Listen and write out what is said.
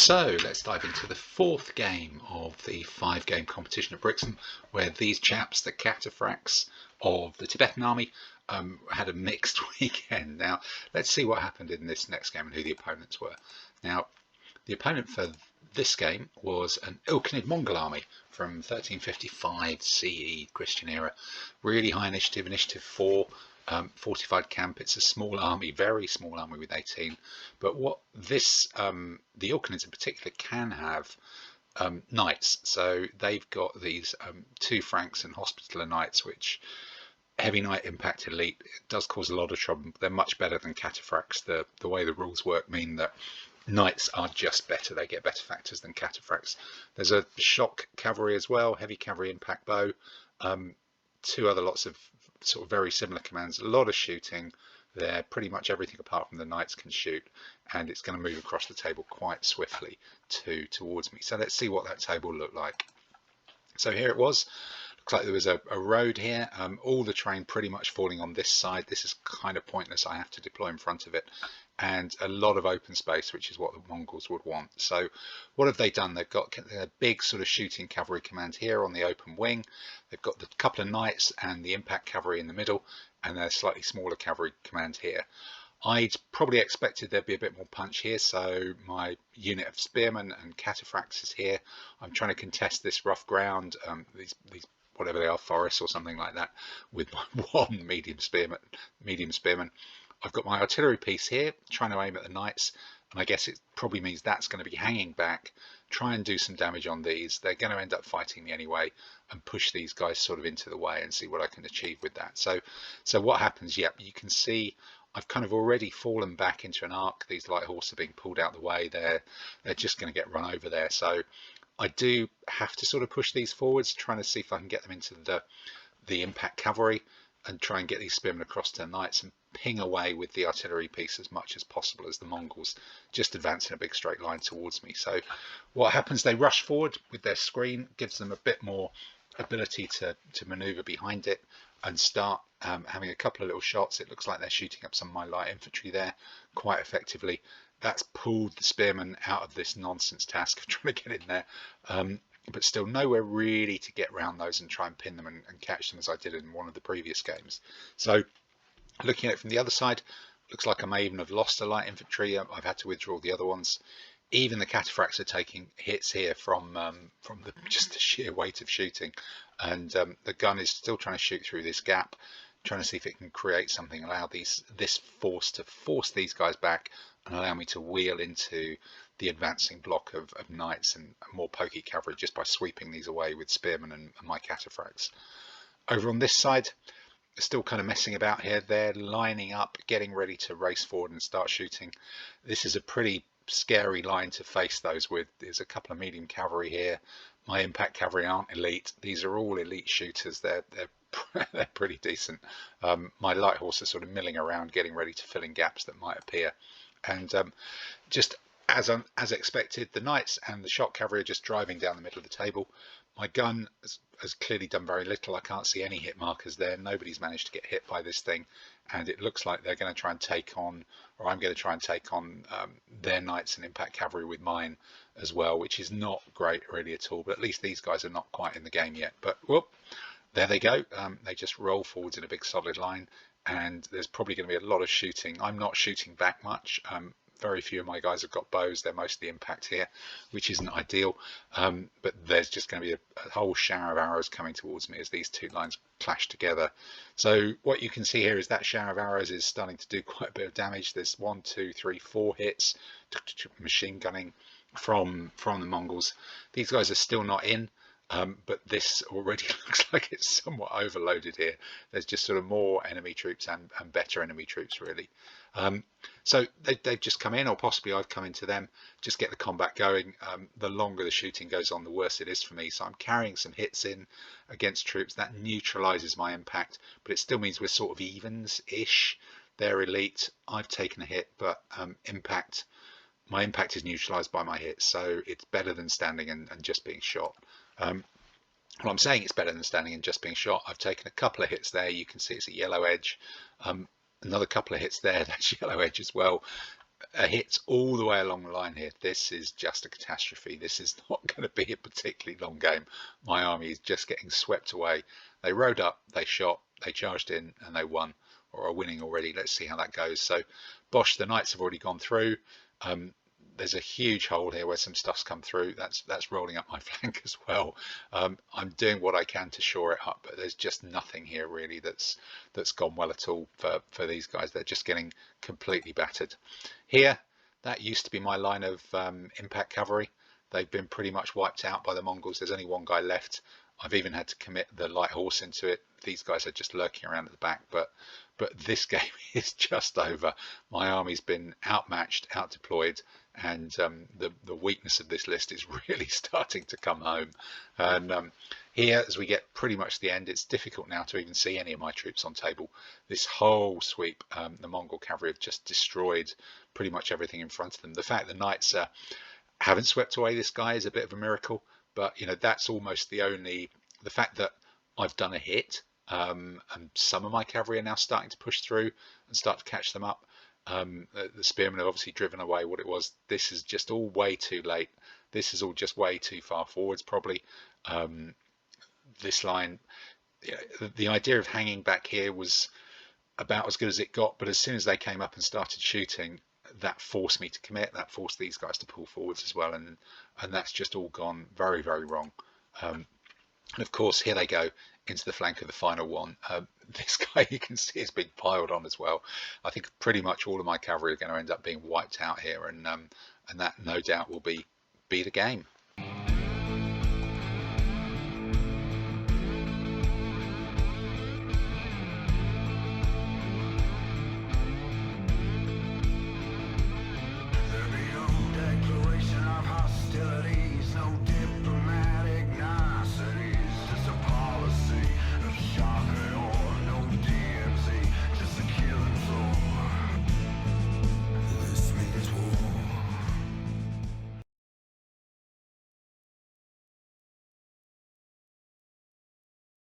So let's dive into the fourth game of the 5-game competition at Brixham, where these chaps, the cataphracts of the Tibetan army, had a mixed weekend. Now let's see what happened in this next game and who the opponents were. Now the opponent for this game was an Ilkhanid Mongol army from 1355 CE, Christian era. Really high initiative, initiative 4. Fortified camp. It's a small army, very small army with 18. But what this, the Ilkhanids in particular, can have knights. So they've got these 2 Franks and Hospitaller knights, which heavy knight impact elite. It does cause a lot of trouble. They're much better than cataphracts. The way the rules work mean that knights are just better. They get better factors than cataphracts. There's a shock cavalry as well, heavy cavalry impact bow. 2 other lots of sort of very similar commands, a lot of shooting there. Pretty much everything apart from the knights can shoot, and it's going to move across the table quite swiftly towards me. So let's see what that table looked like. So here it was. Looks like there was a road here, all the terrain pretty much falling on this side. This is kind of pointless. I have to deploy in front of it, and a lot of open space, which is what the Mongols would want. So what have they done? They've got a big sort of shooting cavalry command here on the open wing. They've got the couple of knights and the impact cavalry in the middle, and a slightly smaller cavalry command here. I'd probably expected there'd be a bit more punch here, so my unit of spearmen and cataphracts is here. I'm trying to contest this rough ground, these whatever they are, forests or something like that, with my 1 medium spearman. I've got my artillery piece here, trying to aim at the knights, and I guess it probably means that's going to be hanging back, try and do some damage on these. They're going to end up fighting me anyway, and push these guys sort of into the way and see what I can achieve with that. So what happens? Yep, you can see I've kind of already fallen back into an arc. These light horse are being pulled out the way. They're just going to get run over there. So I do have to sort of push these forwards, trying to see if I can get them into the impact cavalry and try and get these spearmen across to the knights and ping away with the artillery piece as much as possible as the Mongols just advance in a big straight line towards me. So what happens, they rush forward with their screen, gives them a bit more ability to maneuver behind it and start having a couple of little shots. It looks like they're shooting up some of my light infantry there quite effectively. That's pulled the spearmen out of this nonsense task of trying to get in there, but still nowhere really to get around those and try and pin them and catch them as I did in one of the previous games. So looking at it from the other side, looks like I may even have lost a light infantry. I've had to withdraw the other ones. Even the cataphracts are taking hits here from just the sheer weight of shooting, and the gun is still trying to shoot through this gap, trying to see if it can create something, allow this force to force these guys back and allow me to wheel into the advancing block of knights and more pokey cavalry just by sweeping these away with spearmen and my cataphracts. Over on this side, still kind of messing about here. They're lining up, getting ready to race forward and start shooting. This is a pretty scary line to face those with. There's a couple of medium cavalry here. My impact cavalry aren't elite. These are all elite shooters. They're pretty decent. My light horse are sort of milling around, getting ready to fill in gaps that might appear. And just as expected, the knights and the shock cavalry are just driving down the middle of the table. My gun has clearly done very little. I can't see any hit markers there. Nobody's managed to get hit by this thing, and it looks like they're going to try and take on, or I'm going to try and take on their knights and impact cavalry with mine as well, which is not great really at all. But at least these guys are not quite in the game yet. But whoop, there they go. They just roll forwards in a big solid line, and there's probably going to be a lot of shooting. I'm not shooting back much. Very few of my guys have got bows. They're mostly impact here, which isn't ideal. But there's just going to be a whole shower of arrows coming towards me as these 2 lines clash together. So what you can see here is that shower of arrows is starting to do quite a bit of damage. There's 1, 2, 3, 4 hits, machine gunning from the Mongols. These guys are still not in. But this already looks like it's somewhat overloaded here. There's just sort of more enemy troops and better enemy troops really. So they've just come in, or possibly I've come into them, just get the combat going. The longer the shooting goes on, the worse it is for me. So I'm carrying some hits in against troops. That neutralizes my impact, but it still means we're sort of evens-ish. They're elite. I've taken a hit, but my impact is neutralized by my hits. So it's better than standing and just being shot. Well, I'm saying it's better than standing and just being shot. I've taken a couple of hits there. You can see it's a yellow edge. Another couple of hits there, that's yellow edge as well. a hit all the way along the line here. This is just a catastrophe. This is not going to be a particularly long game. My army is just getting swept away. They rode up, they shot, they charged in, and they won, or are winning already. Let's see how that goes. So Bosch, the knights have already gone through. There's a huge hole here where some stuff's come through. That's rolling up my flank as well. I'm doing what I can to shore it up, but there's just nothing here really that's gone well at all for these guys. They're just getting completely battered. Here, that used to be my line of impact cavalry. They've been pretty much wiped out by the Mongols. There's only one guy left. I've even had to commit the light horse into it. These guys are just lurking around at the back, but this game is just over. My army's been outmatched, out deployed, and the weakness of this list is really starting to come home. And here, as we get pretty much to the end, it's difficult now to even see any of my troops on table. This whole sweep, the Mongol cavalry have just destroyed pretty much everything in front of them. The fact the knights haven't swept away this guy is a bit of a miracle, but that's almost the fact that I've done a hit, and some of my cavalry are now starting to push through and start to catch them up. The spearmen have obviously driven away what it was. This is just all way too late. This is all just way too far forwards probably. This line, the idea of hanging back here was about as good as it got, but as soon as they came up and started shooting, that forced me to commit. That forced these guys to pull forwards as well, and that's just all gone very, very wrong. And of course, here they go into the flank of the final one. This guy, you can see, is being piled on as well. I think pretty much all of my cavalry are going to end up being wiped out here, and that no doubt will be the game.